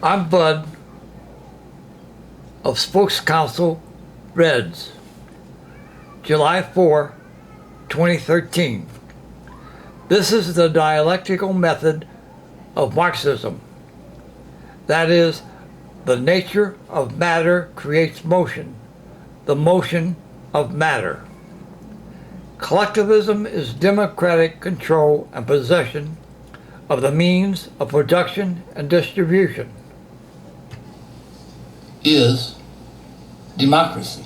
I'm Bud of Spokes Council, Reds, July 4, 2013. This is the dialectical method of Marxism. That is, the nature of matter creates motion, the motion of matter. Collectivism is democratic control and possession of the means of production and distribution. Is democracy.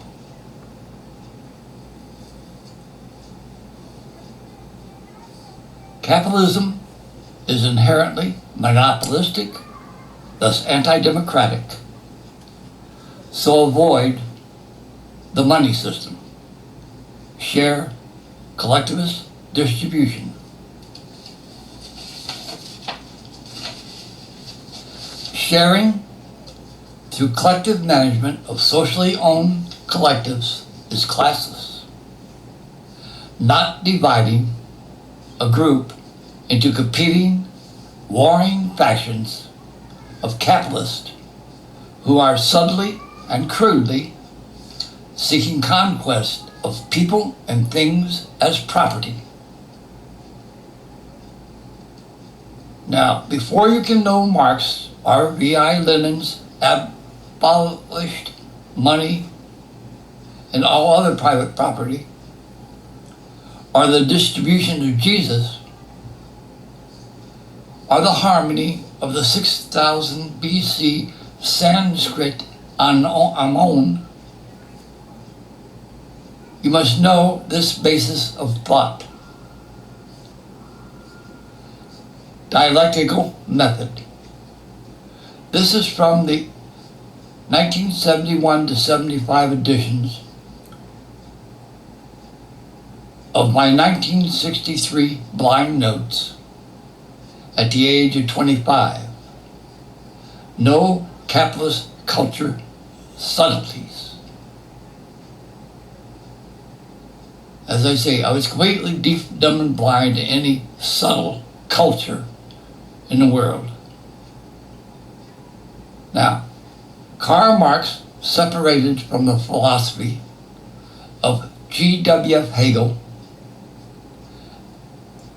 Capitalism is inherently monopolistic, thus anti-democratic. So avoid the money system. Share, collectivist distribution. Sharing through collective management of socially owned collectives is classless. Not dividing a group into competing, warring factions of capitalists who are subtly and crudely seeking conquest of people and things as property. Now, before you can know Marx or V.I. Lenin's abolished money and all other private property, or the distribution of Jesus, or the harmony of the 6000 BC Sanskrit Amon, you must know this basis of thought. Dialectical method. This is from the 1971 to 75 editions of my 1963 blind notes at the age of 25. No capitalist culture subtleties. As I say, I was completely deaf, dumb, and blind to any subtle culture in the world. Now, Karl Marx separated from the philosophy of G.W. Hegel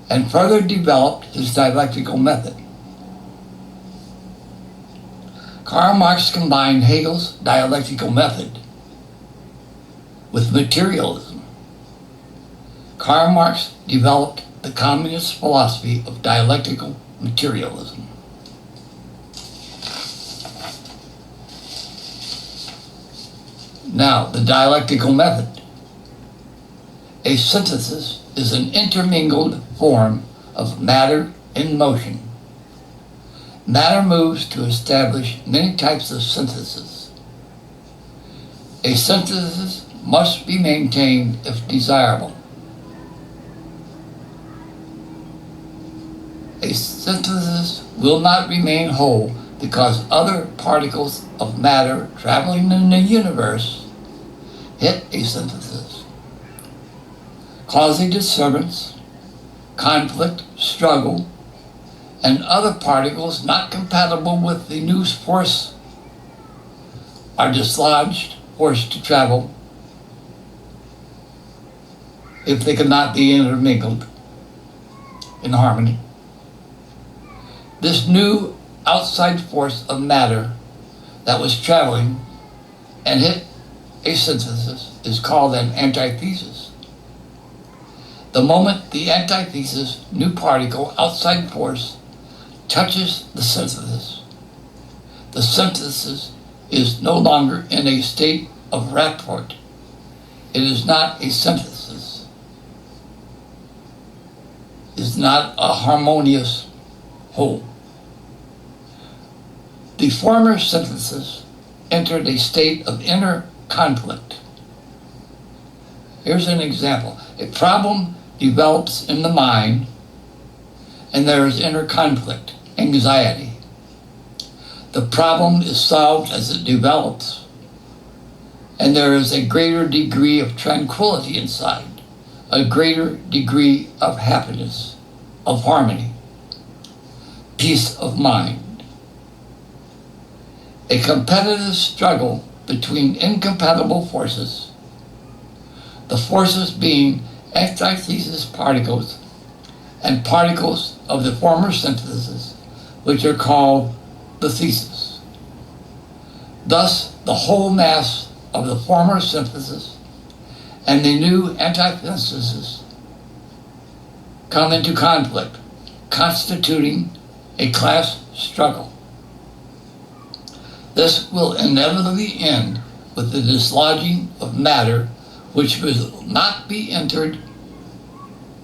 and further developed his dialectical method. Karl Marx combined Hegel's dialectical method with materialism. Karl Marx developed the communist philosophy of dialectical materialism. Now, the dialectical method. A synthesis is an intermingled form of matter in motion. Matter moves to establish many types of synthesis. A synthesis must be maintained if desirable. A synthesis will not remain whole because other particles of matter traveling in the universe hit a synthesis, causing disturbance, conflict, struggle, and other particles not compatible with the new force are dislodged, forced to travel if they cannot be intermingled in harmony. This new outside force of matter that was traveling and hit a synthesis is called an antithesis. The moment the antithesis, new particle, outside force, touches the synthesis is no longer in a state of rapport. It is not a synthesis. It is not a harmonious whole. The former synthesis entered a state of inner conflict. Here's an example. A problem develops in the mind and there is inner conflict, anxiety. The problem is solved as it develops and there is a greater degree of tranquility inside, a greater degree of happiness, of harmony, peace of mind. a competitive struggle between incompatible forces, the forces being antithesis particles and particles of the former synthesis, which are called the thesis. Thus, the whole mass of the former synthesis and the new antithesis come into conflict, constituting a class struggle. This will inevitably end with the dislodging of matter which will not be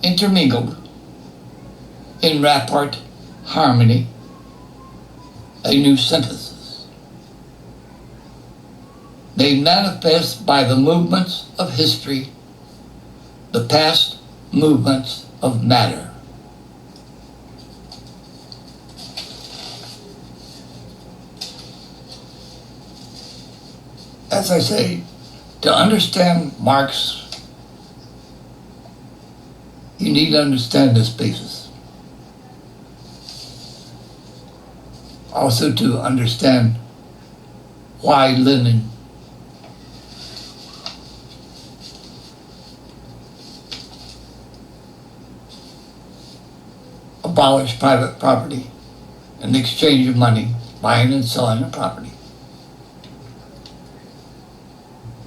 intermingled in rapport harmony, a new synthesis. They manifest by the movements of history, the past movements of matter. As I say, to understand Marx, you need to understand this basis. Also to understand why Lenin abolished private property in the exchange of money, buying and selling of property.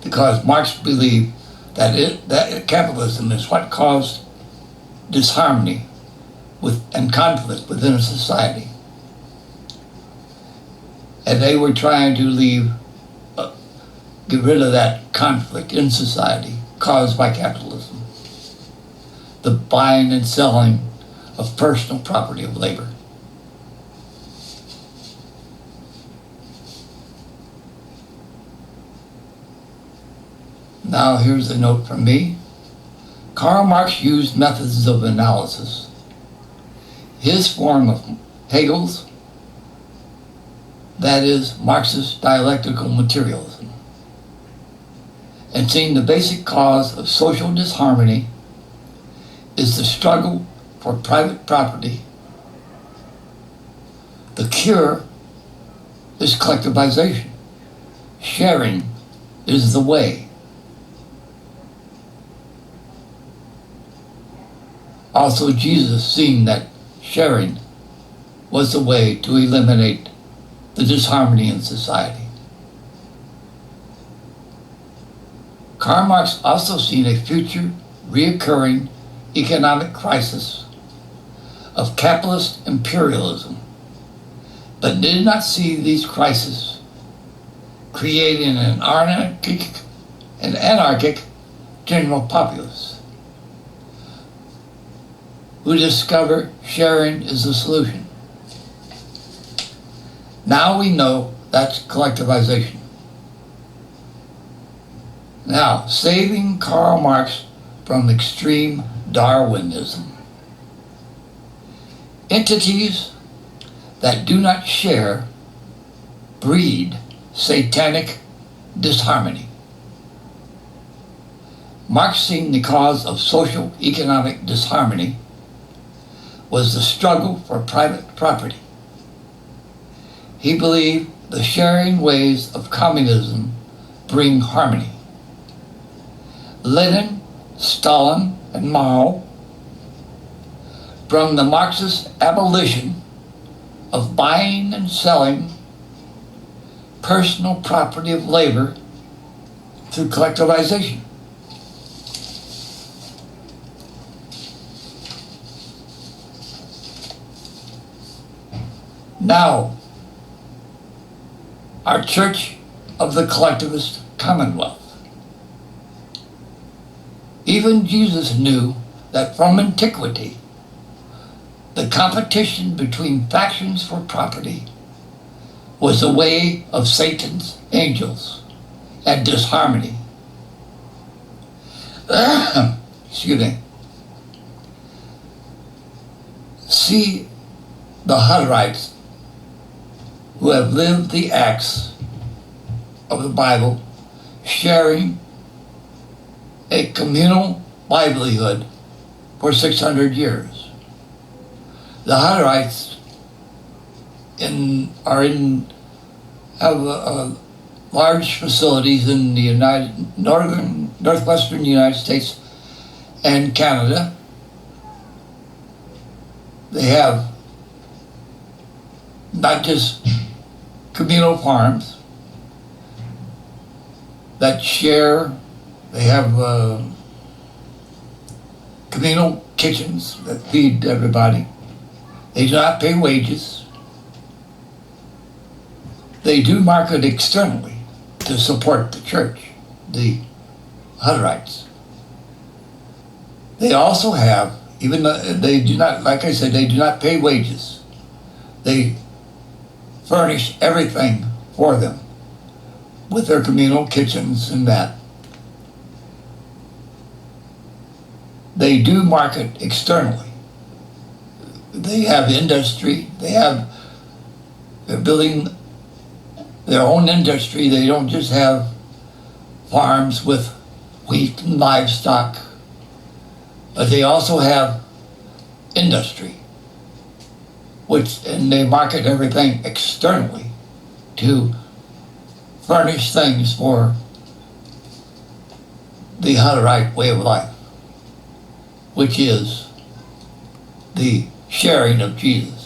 Because Marx believed that capitalism is what caused disharmony and conflict within a society. And they were trying to get rid of that conflict in society caused by capitalism. The buying and selling of personal property of labor. Now here's a note from me. Karl Marx used methods of analysis. His form of Hegel's, that is Marxist dialectical materialism, and seeing the basic cause of social disharmony is the struggle for private property. The cure is collectivization. Sharing is the way. Also, Jesus, seeing that sharing was the way to eliminate the disharmony in society. Karl Marx also seen a future reoccurring economic crisis of capitalist imperialism, but did not see these crises creating an anarchic general populace who discover sharing is the solution. Now we know that's collectivization. Now, saving Karl Marx from extreme Darwinism. Entities that do not share breed satanic disharmony. Marx, seeing the cause of social economic disharmony, was the struggle for private property. He believed the sharing ways of communism bring harmony. Lenin, Stalin, and Mao, from the Marxist abolition of buying and selling personal property of labor through collectivization. Now, our Church of the Collectivist Commonwealth. Even Jesus knew that from antiquity, the competition between factions for property was the way of Satan's angels and disharmony. Excuse me. See the Hutterites who have lived the acts of the Bible, sharing a communal livelihood for 600 years. The Hutterites are in have large facilities in the northwestern United States and Canada. They have not just communal farms that share, they have communal kitchens that feed everybody. They do not pay wages. They do market externally to support the church, the Hutterites. They also have, even though they do not, like I said, they do not pay wages. They furnish everything for them with their communal kitchens and that. They do market externally. They have industry. They're building their own industry. They don't just have farms with wheat and livestock, but they also have industry, and they market everything externally to furnish things for the Hutterite way of life, which is the sharing of Jesus.